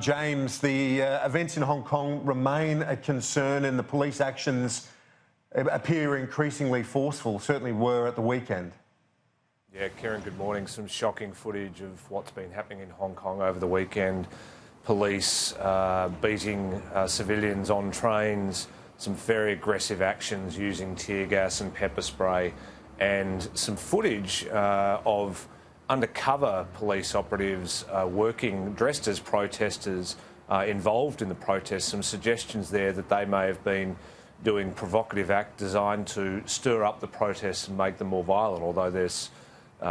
James, the events in Hong Kong remain a concern and the police actions appear increasingly forceful, certainly were at the weekend. Yeah, Kieran, good morning. Some shocking footage of what's been happening in Hong Kong over the weekend. Police beating civilians on trains, some very aggressive actions using tear gas and pepper spray, and some footage of undercover police operatives working dressed as protesters involved in the protests. Some suggestions there that they may have been doing provocative act designed to stir up the protests and make them more violent, although there's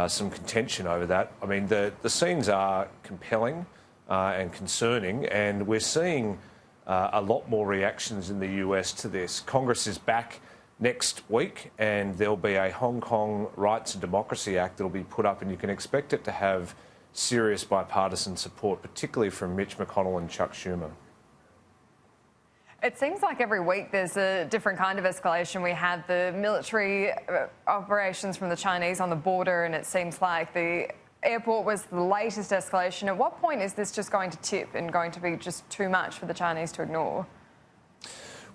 some contention over that. I mean, the scenes are compelling and concerning, and we're seeing a lot more reactions in the US to this. Congress is back next week, and there'll be a Hong Kong Rights and Democracy Act that'll be put up, and you can expect it to have serious bipartisan support, particularly from Mitch McConnell and Chuck Schumer. It seems like every week there's a different kind of escalation. We had the military operations from the Chinese on the border, and it seems like the airport was the latest escalation. At what point is this just going to tip and going to be just too much for the Chinese to ignore?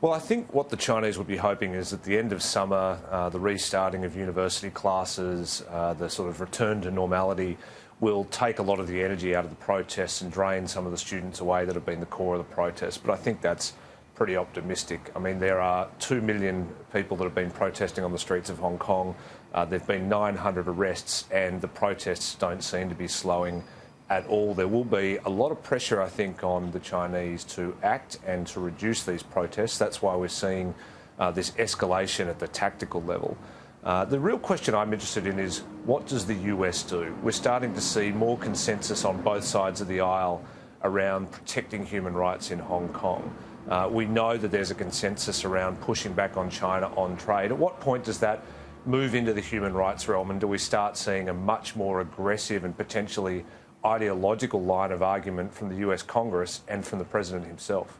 Well, I think what the Chinese would be hoping is at the end of summer, the restarting of university classes, the sort of return to normality will take a lot of the energy out of the protests and drain some of the students away that have been the core of the protests. But I think that's pretty optimistic. I mean, there are 2 million people that have been protesting on the streets of Hong Kong. There have been 900 arrests, and the protests don't seem to be slowing at all. There will be a lot of pressure, I think, on the Chinese to act and to reduce these protests. That's why we're seeing this escalation at the tactical level. The real question I'm interested in is, what does the US do? We're starting to see more consensus on both sides of the aisle around protecting human rights in Hong Kong. We know that there's a consensus around pushing back on China on trade. At what point does that move into the human rights realm, and do we start seeing a much more aggressive and potentially ideological line of argument from the US Congress and from the President himself?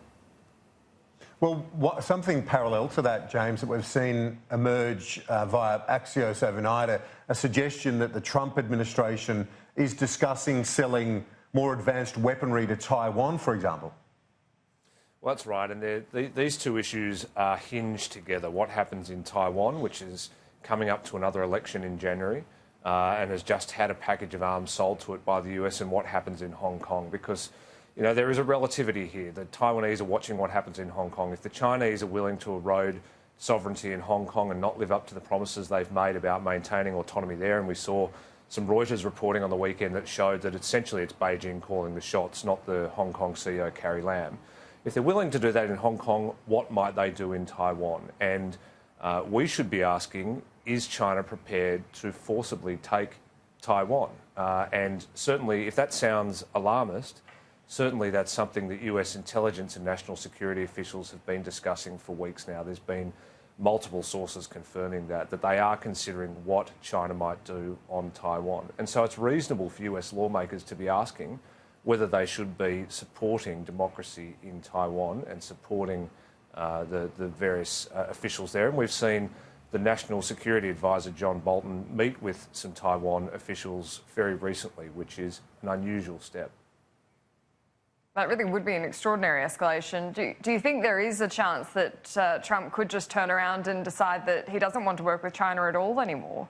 Well, something parallel to that, James, that we've seen emerge via Axios overnight, a suggestion that the Trump administration is discussing selling more advanced weaponry to Taiwan, for example. Well, that's right, and these two issues are hinged together. What happens in Taiwan, which is coming up to another election in January, and has just had a package of arms sold to it by the US, and what happens in Hong Kong, because there is a relativity here. The Taiwanese are watching what happens in Hong Kong. If the Chinese are willing to erode sovereignty in Hong Kong and not live up to the promises they've made about maintaining autonomy there, and we saw some Reuters reporting on the weekend that showed that essentially it's Beijing calling the shots, not the Hong Kong CEO Carrie Lam. If they're willing to do that in Hong Kong, what might they do in Taiwan? And we should be asking, is China prepared to forcibly take Taiwan? And certainly, if that sounds alarmist, certainly that's something that US intelligence and national security officials have been discussing for weeks now. There's been multiple sources confirming that they are considering what China might do on Taiwan. And so it's reasonable for US lawmakers to be asking whether they should be supporting democracy in Taiwan and supporting the various officials there. And we've seen the National Security Advisor, John Bolton, meet with some Taiwan officials very recently, which is an unusual step. That really would be an extraordinary escalation. Do you think there is a chance that Trump could just turn around and decide that he doesn't want to work with China at all anymore?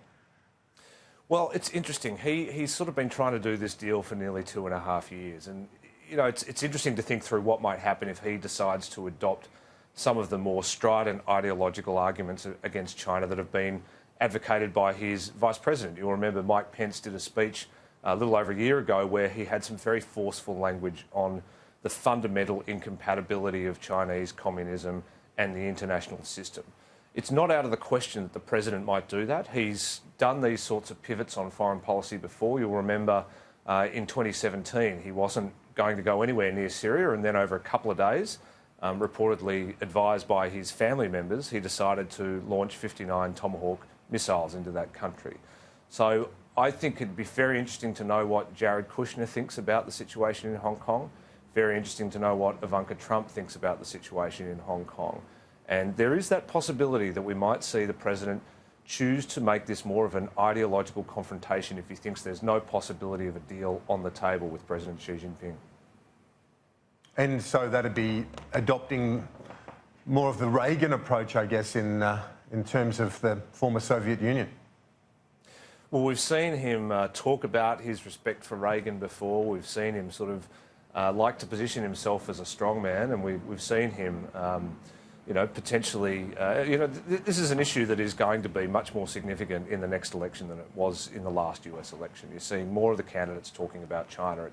Well, it's interesting. He's sort of been trying to do this deal for nearly 2.5 years. And, it's interesting to think through what might happen if he decides to adopt some of the more strident ideological arguments against China that have been advocated by his vice president. You'll remember Mike Pence did a speech a little over a year ago where he had some very forceful language on the fundamental incompatibility of Chinese communism and the international system. It's not out of the question that the president might do that. He's done these sorts of pivots on foreign policy before. You'll remember in 2017 he wasn't going to go anywhere near Syria, and then over a couple of days, reportedly advised by his family members, he decided to launch 59 Tomahawk missiles into that country. So I think it'd be very interesting to know what Jared Kushner thinks about the situation in Hong Kong. Very interesting to know what Ivanka Trump thinks about the situation in Hong Kong. And there is that possibility that we might see the president choose to make this more of an ideological confrontation if he thinks there's no possibility of a deal on the table with President Xi Jinping. And so that'd be adopting more of the Reagan approach, I guess, in terms of the former Soviet Union. Well, we've seen him talk about his respect for Reagan before. We've seen him sort of like to position himself as a strongman, and we've seen him, potentially, this is an issue that is going to be much more significant in the next election than it was in the last US election. You're seeing more of the candidates talking about China.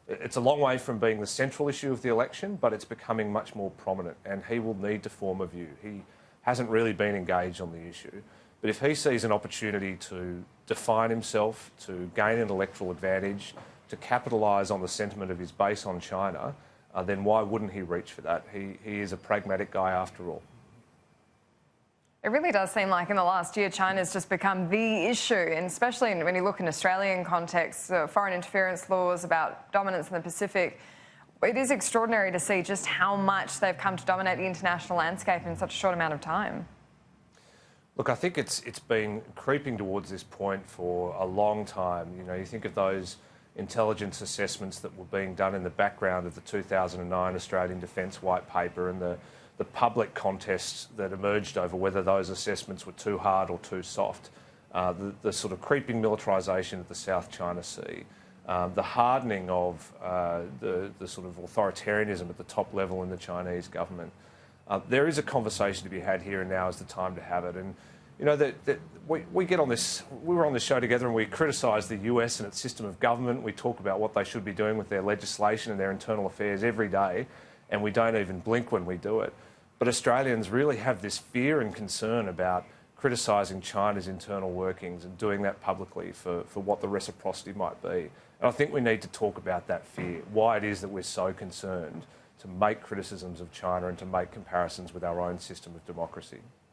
It's a long way from being the central issue of the election, but it's becoming much more prominent, and he will need to form a view. He hasn't really been engaged on the issue, but if he sees an opportunity to define himself, to gain an electoral advantage, to capitalise on the sentiment of his base on China, then why wouldn't he reach for that? He is a pragmatic guy after all. It really does seem like in the last year China's just become the issue, and especially when you look in Australian context, foreign interference laws about dominance in the Pacific. It is extraordinary to see just how much they've come to dominate the international landscape in such a short amount of time. Look, I think it's been creeping towards this point for a long time. You think of those intelligence assessments that were being done in the background of the 2009 Australian Defence White Paper and the public contests that emerged over whether those assessments were too hard or too soft, the sort of creeping militarisation of the South China Sea, the hardening of the sort of authoritarianism at the top level in the Chinese government. There is a conversation to be had here, and now is the time to have it. And we get on this. We were on this show together, and we criticise the US and its system of government. We talk about what they should be doing with their legislation and their internal affairs every day, and we don't even blink when we do it. But Australians really have this fear and concern about criticising China's internal workings and doing that publicly for what the reciprocity might be. And I think we need to talk about that fear, why it is that we're so concerned to make criticisms of China and to make comparisons with our own system of democracy.